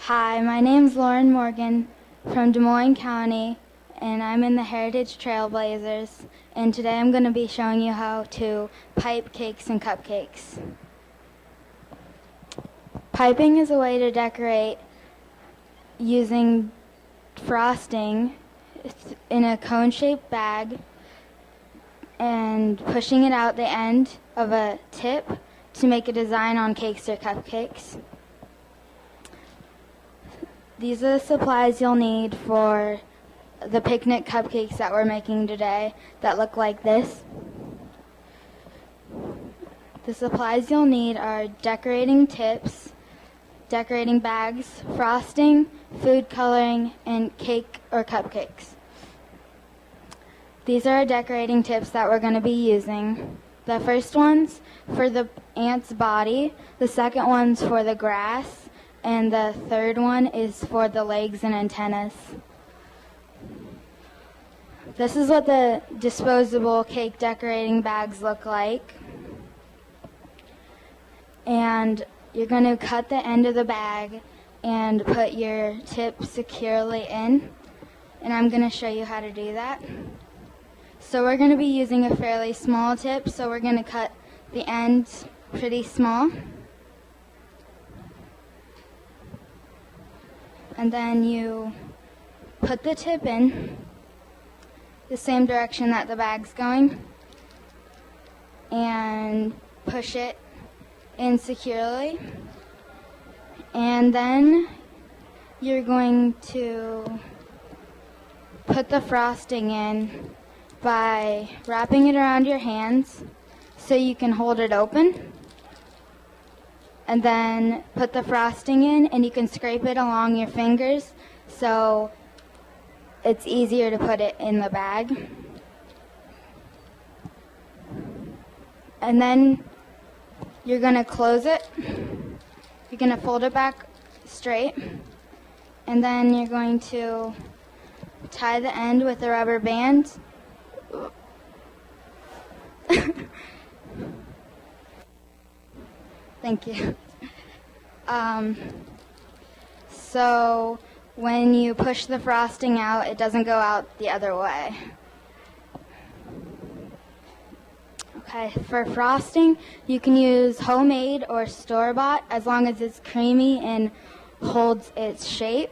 Hi, my name's Lauren Morgan from Des Moines County, and I'm in the Heritage Trailblazers, and today I'm going to be showing you how to pipe cakes and cupcakes. Piping is a way to decorate using frosting in a cone-shaped bag and pushing it out the end of a tip to make a design on cakes or cupcakes. These are the supplies you'll need for the picnic cupcakes that we're making today that look like this. The supplies you'll need are decorating tips, decorating bags, frosting, food coloring, and cake or cupcakes. These are our decorating tips that we're going to be using. The first one's for the ant's body, the second one's for the grass, and the third one is for the legs and antennas. This is what the disposable cake decorating bags look like. And you're going to cut the end of the bag and put your tip securely in. And I'm going to show you how to do that. So we're going to be using a fairly small tip, so we're going to cut the end pretty small. And then you put the tip in the same direction that the bag's going and push it in securely. And then you're going to put the frosting in by wrapping it around your hands so you can hold it open. And then put the frosting in, and you can scrape it along your fingers so it's easier to put it in the bag. And then you're going to close it. You're going to fold it back straight. And then you're going to tie the end with a rubber band. Thank you. So when you push the frosting out, it doesn't go out the other way. Okay, for frosting, you can use homemade or store-bought as long as it's creamy and holds its shape.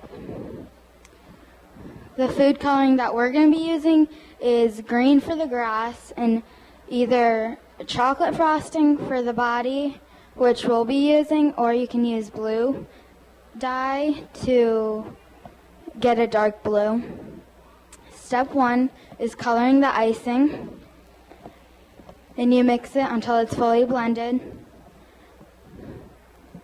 The food coloring that we're going to be using is green for the grass and either chocolate frosting for the body, which we'll be using, or you can use blue dye to get a dark blue. Step 1 is coloring the icing. Then you mix it until it's fully blended.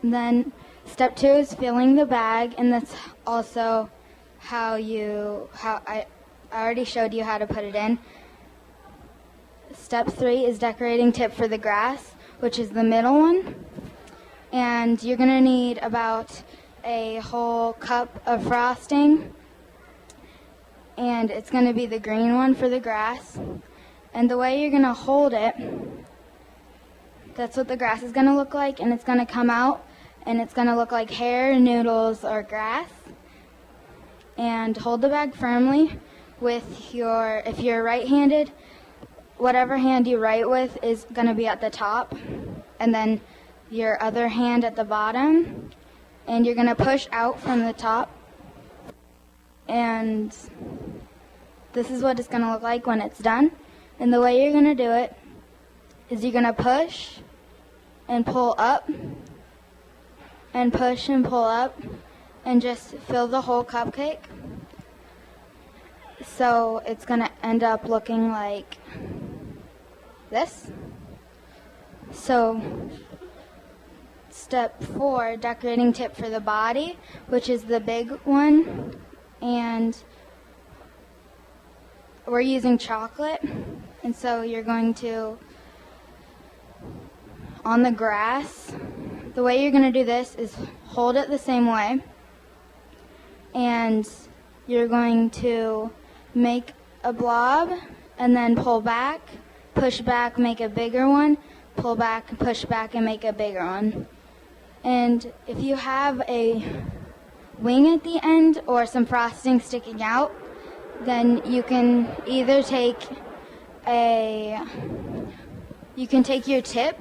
And then step 2 is filling the bag, and that's also how I already showed you how to put it in. Step 3 is decorating tip for the grass, which is the middle one. And you're going to need about a whole cup of frosting. And it's going to be the green one for the grass. And the way you're going to hold it, that's what the grass is going to look like. And it's going to come out, and it's going to look like hair, noodles, or grass. And hold the bag firmly with if you're right-handed, whatever hand you write with is going to be at the top, and then your other hand at the bottom, and you're going to push out from the top. And this is what it's going to look like when it's done. And the way you're going to do it is you're going to push and pull up, and push and pull up, and just fill the whole cupcake. So it's going to end up looking like this. So step 4, decorating tip for the body, which is the big one, and we're using chocolate. And so you're going to, on the grass, the way you're going to do this is hold it the same way, and you're going to make a blob and then pull back, push back, make a bigger one, pull back, push back, and make a bigger one. And if you have a wing at the end or some frosting sticking out, then you can either take your tip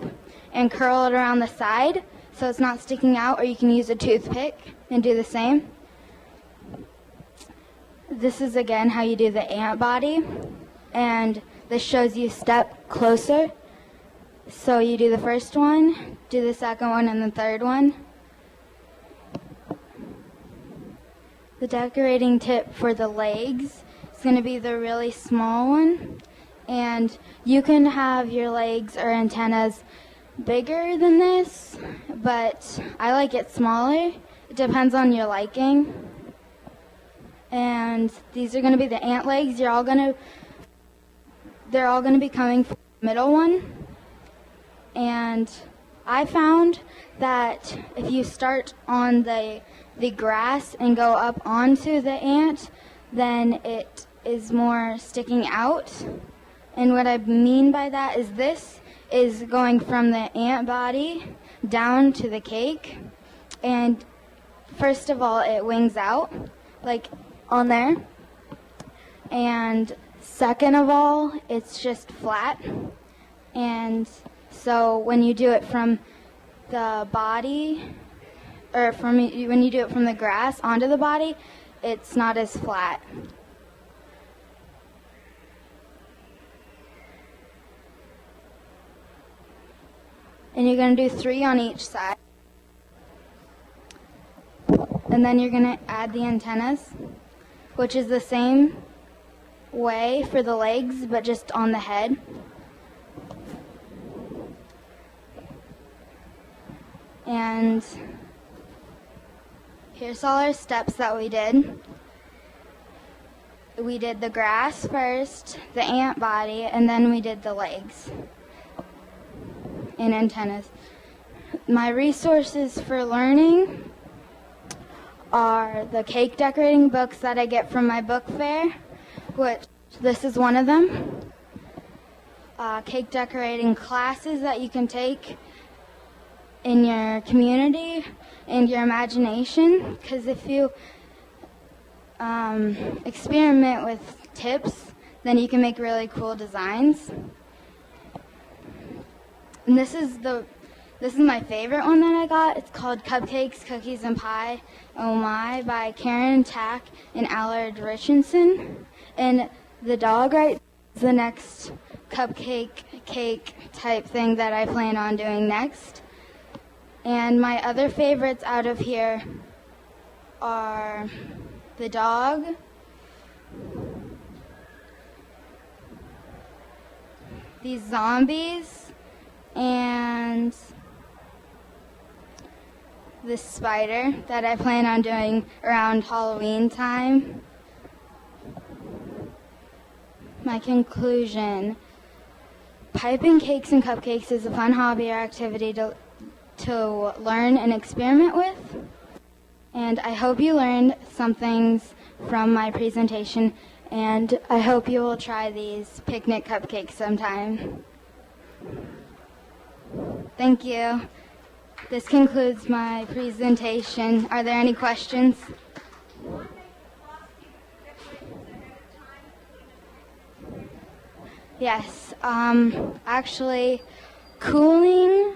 and curl it around the side so it's not sticking out, or you can use a toothpick and do the same. This is again how you do the ant body, and this shows you step closer. So you do the first one, do the second one, and the third one. The decorating tip for the legs is going to be the really small one, and you can have your legs or antennas bigger than this, but I like it smaller. It depends on your liking. And these are going to be the ant legs. They're all going to be coming from the middle one. And I found that if you start on the grass and go up onto the ant, then it is more sticking out. And what I mean by that is this is going from the ant body down to the cake. And first of all, it wings out, like on there. And second of all, it's just flat. And so when you do it from the body, or when you do it from the grass onto the body, it's not as flat. And you're going to do 3 on each side. And then you're going to add the antennas, which is the same way for the legs, but just on the head. And here's all our steps that we did. We did the grass first, the ant body, and then we did the legs and antennas. My resources for learning are the cake decorating books that I get from my book fair, which this is one of them. Cake decorating classes that you can take in your community and your imagination, because if you experiment with tips, then you can make really cool designs. And this is my favorite one that I got. It's called Cupcakes, Cookies, and Pie, Oh My, by Karen Tack and Allard Richardson. And the dog right is the next cupcake cake type thing that I plan on doing next. And my other favorites out of here are the dog, these zombies, and this spider that I plan on doing around Halloween time. My conclusion: piping cakes and cupcakes is a fun hobby or activity to learn and experiment with. And I hope you learned some things from my presentation, and I hope you will try these picnic cupcakes sometime. Thank you. This concludes my presentation. Are there any questions? Yes. Actually, cooling,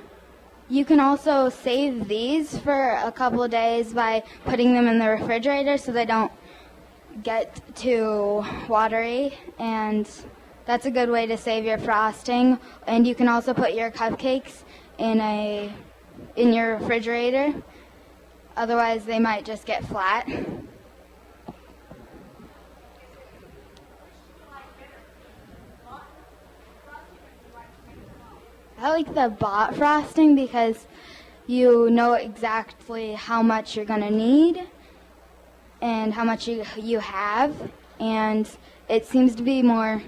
you can also save these for a couple of days by putting them in the refrigerator so they don't get too watery, and that's a good way to save your frosting. And you can also put your cupcakes in your refrigerator. Otherwise, they might just get flat. I like the bot frosting because you know exactly how much you're going to need and how much you have, and it seems to be more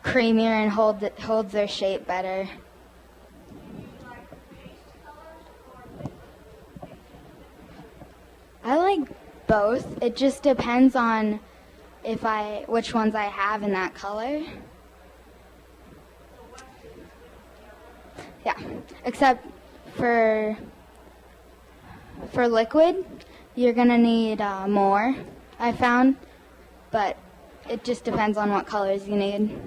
creamier and holds their shape better. I like both. It just depends on which ones I have in that color. Yeah, except for liquid, you're going to need more, I found, but it just depends on what colors you need.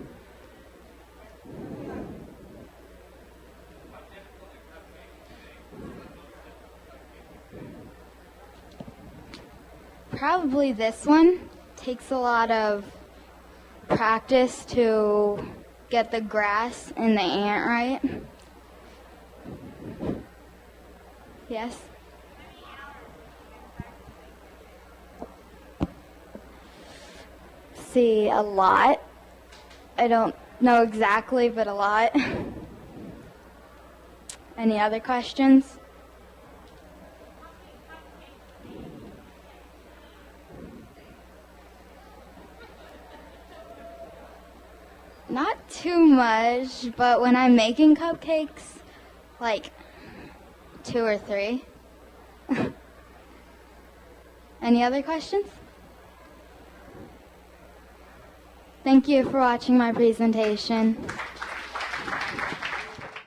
Probably this one. Takes a lot of practice to get the grass and the ant right. Yes? See, a lot. I don't know exactly, but a lot. Any other questions? Not too much, but when I'm making cupcakes, like 2 or 3. Any other questions? Thank you for watching my presentation.